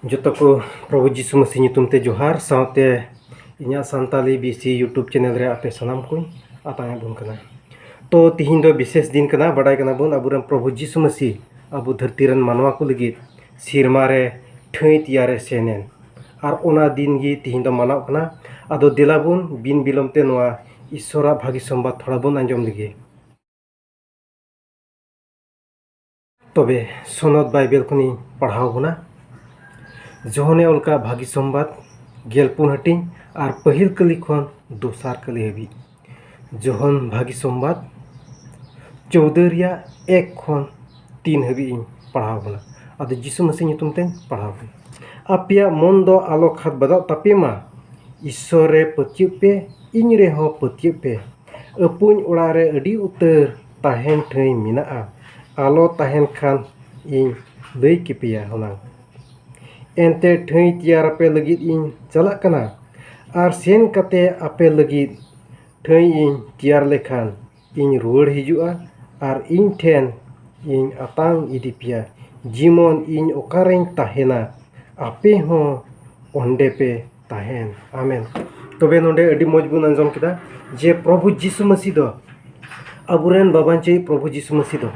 ᱡᱚᱛᱚ ᱠᱚ ᱯᱨᱚभु ᱡᱤᱥᱩ ᱢᱟᱥᱤ ᱧᱩᱛᱩᱢ ᱛᱮ ᱡᱚᱦᱟᱨ ᱥᱟᱶᱛᱮ ᱤᱧᱟᱹᱜ ᱥᱟᱱᱛᱟᱞᱤ ᱵᱤᱥᱤ YouTube ᱪᱮᱱᱮᱞ ᱨᱮ ᱟᱯᱮ ᱥᱟᱱᱟᱢ ᱠᱚᱧ ᱟᱛᱟᱝ ᱮᱫ ᱵᱚᱱ ᱠᱟᱱᱟ। तो तिहिन दो विशेष दिन कना बड़ाई कना बोन अबुरन प्रभु जीसु मसीह अबु धरती रन मानवा को लगी सिरमा रे ठई तियारे सेनेन और ओना दिन गी तिहिन दो मानाव कना आदो दिला बोन बिन बिलम ते नोआ ईश्वरा भागी संबाद थोड़ा बोन आंजम लगी। तबे सनद बाइबल खनि पढ़ाव बोना जहने अलका भागी संबाद गेलपुन हटिंग और पहिल कली खन दोसार कली हबी जहन भागी संबाद 14 1 खन 3 हबी पढ़ाव बोना आदो जीसु मसीह ᱧᱩᱛᱩᱢ ते पढ़ाव बोना आपिया मन दो आलो खात बदा तापेमा ईश्वर रे पतिय पे इन रे हो पतिय पे अपुन ओड़ा रे अडी उतर ताहेन ठई मिनाआ आलो ताहेन खान इन लई किपिया होना एंते ठई तियार पे लगित इन चला कना आर सेन कते आपे लगित ठई इन तियार लेखान इन रुवाड़ हिजुआ आर इन ठेन इन अतांग इदिपिया जीमन इन ओकारें ताहेना आपे हो ओंडे पे ताहेन आमेन। तबे नोंडे अडी मौज बुन अंजम किदा जे प्रभु जीसु मसीह दो अबुरेन बाबांचे प्रभु जीसु मसीह दो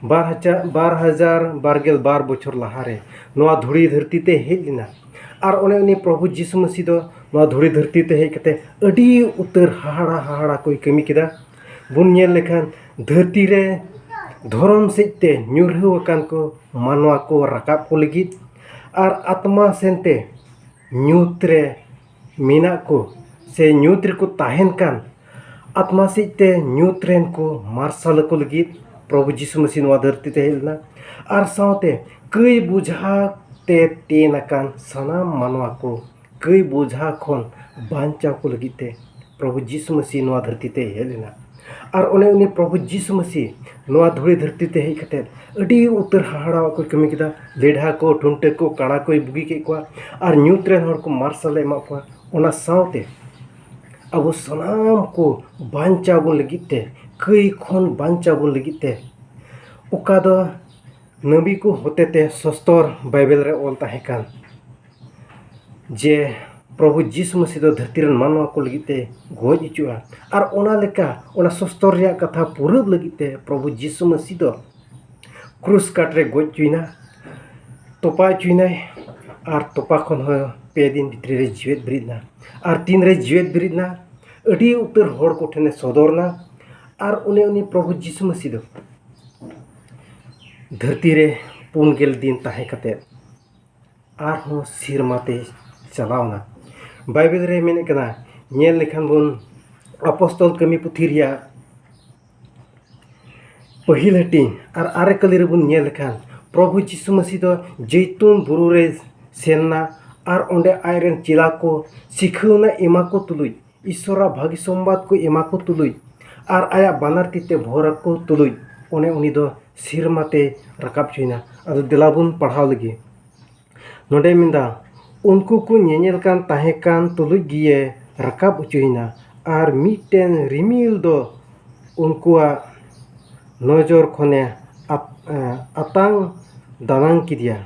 2022 बछर लहारे नोआ धुड़ी धरती ते हेज लिना और ओने उनी प्रभु जीसु मसीह दो नोआ धुड़ी धरती ते हेज कते अडी उतर हाहाड़ा कोई कमी किदा बुन नेल लेखान धरती रे धरम सेते न्युरहु अकान को मानवा को राकाब को लगित और आत्मा सेनते न्यूत्रे मीना को से न्यूत्र को ताहेन कान आत्मा सेते न्यूत्रेन को मार्शल को लगित प्रभु जीसु मसीह नोआ धरती ते हेलना और साथे कई बुझा ते तेनकान सनाम मानवा को कई बुझा खन बांचा को लगिते प्रभु जीसु मसीह नोआ धरती ते हेलना और उन्हें उन्हें प्रभु जीसु मसीह नोआ धुड़ी धरती ते हेज कते अडी उतर हाहाड़ा को कमी किदा लेढ़ा को ठुंटे को काड़ा को बुगी के को और न्यूट्रेन हर को मार्शल एमा को ओना साथे अब सनाम को बांचा बन लगिते कई खन बांचा बन लगिते ओका दो नबी को होते ते सस्तर बाइबल रे ऑल ताहेकान जे प्रभु जीसु मसीह दो धरती रन मानवा को लगिते गोज इचुआ और ओना लेका ओना सस्तर रिया कथा पूरब लगिते प्रभु जीसु मसीह दो क्रूस काट रे गोज चुइना तोपा चुइना और तोपा खन हो पे दिन भितरी रे जीवेत ब्रिदना और 3 रे जीवेत ब्रिदना अडी उतर होड़ को ठने सदरना और उनी प्रभु जीसु मसीह दो धरती रे 4 दिन ताहे कते आर हो सिरमाते चलावना बाइबल रे मेने कना नेल लेखान बोन अपॉस्टल कमी पुथी रिया पहिल हटिंग और आरे कली रे बोन नेल लेखान प्रभु जीसु मसीह दो जैतून बुरु रे सेनना और ओंडे आयरन चिला को सिखौना एमा को तुलुई ईश्वरा भागी संबाद को एमा को तुलुई और आया बानार तीते भोर को तुलुई ओने उनी दो सिरमाते रकाब चुइना अदो दिलाबुन पढ़ाव लगी नोडे मिंदा उनको को नेनेल कान ताहे कान तुलुई गिए रकाब उचुइना और मिटेन रिमिल दो उनकुआ नजर खने अतांग दानांग किदिया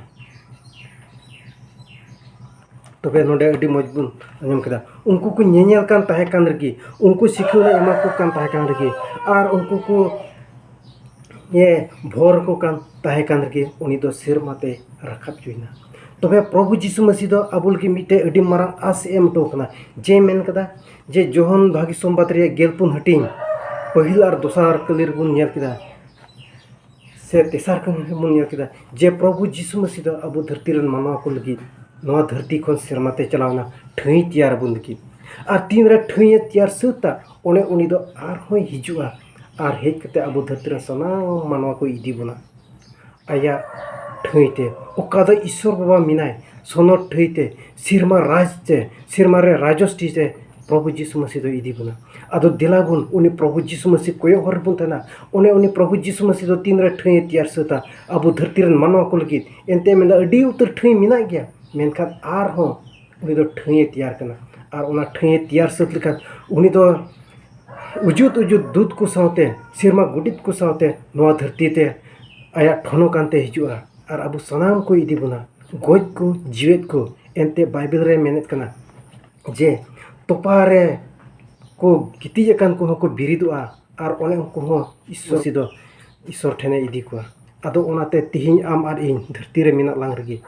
तबे नोडे अडी मजबून आंजम केदा उनको को नेनेल कान ताहे कान रगी उनको सिखौना एमा को कान ताहे कान रगी और उनको को ये भोर को कान ताहे कान रगी उनी दो सिरमाते रकाब चुइना तबे प्रभु जीसु मसीह दो अबुल की मिटे अडी मारांग आस एम टोकना जे मेन कदा जे जोहन भागी संबाद रे गेलपुन हटिंग पहिल और दोसार कलिर बुन नेल किदा से तेसार कन बुन नेल किदा जे प्रभु जीसु मसीह दो अबु धरती रन मानवा को लगी नोआ धरती खन सिरमाते चलावना ठई तियार बुन लगी और 3 रे ठई तियार सुता ओने उनी दो आर होय हिजुआ और हेज कते अबु धरती रन सना मानवा को इदी बुना आया ठईते ओका दो ईश्वर बाबा मिनाय सोनो ठईते सिरमा राजते सिरमा रे राजस्टीते प्रभु जीसु मसीह दो इदी बुना अदो दिलाबुन उनी प्रभु जीसु मसीह कोय हर बुन तना ओने उनी प्रभु जीसु मसीह दो 3 रे ठई तियार सुता अबु धरती रन मानवा को लगी एंते मेना अडी उतर ठई मिना गया मेनखान आर हो उनी दो ठई तियार कना और ओना ठई तियार सुत लेखान उनी दो उजुत दूध को सावते सिरमा गुडित को सावते नोआ धरती ते आया ठनो कानते हिजुआ और अब सनाम को इदी बुना goj ko jiwet ko ente Bible re menet kana je topare ko gitij akan ko ko biridoa ar one unku ho Ishwar sido Ishwar thene idi ko ado onate tihing am ar ing dharti re minat lang regi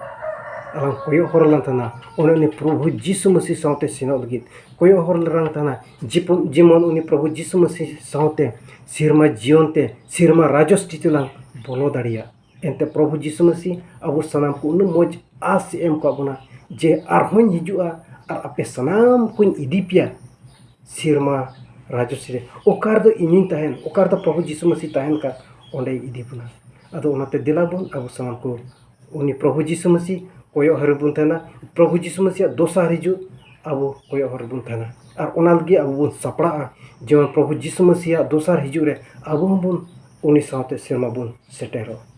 alang koyo hor lang tana one ni Prabhu Jisu Masih saute sinok lagit koyo hor lang tana jimon uni Prabhu Jisu Masih saute sirma jion te sirma rajos titulang bolo daria ente Prabhu Jisu Masih abu sanam ko unu moj as em ko abuna je arhon hijua ar ape sanam kun idipia sirma rajos re okar do ining tahen okar do Prabhu Jisu Masih tahen ka onde idipuna ado onate dilabun abu sanam ko uni Prabhu Jisu Masih koyo haribun tana Prabhu Jisu Masih dosar hiju abu koyo haribun tana ar ona lagi abu bun sapraa jeon Prabhu Jisu Masih dosar hiju re abu bun uni saute sirma bun setero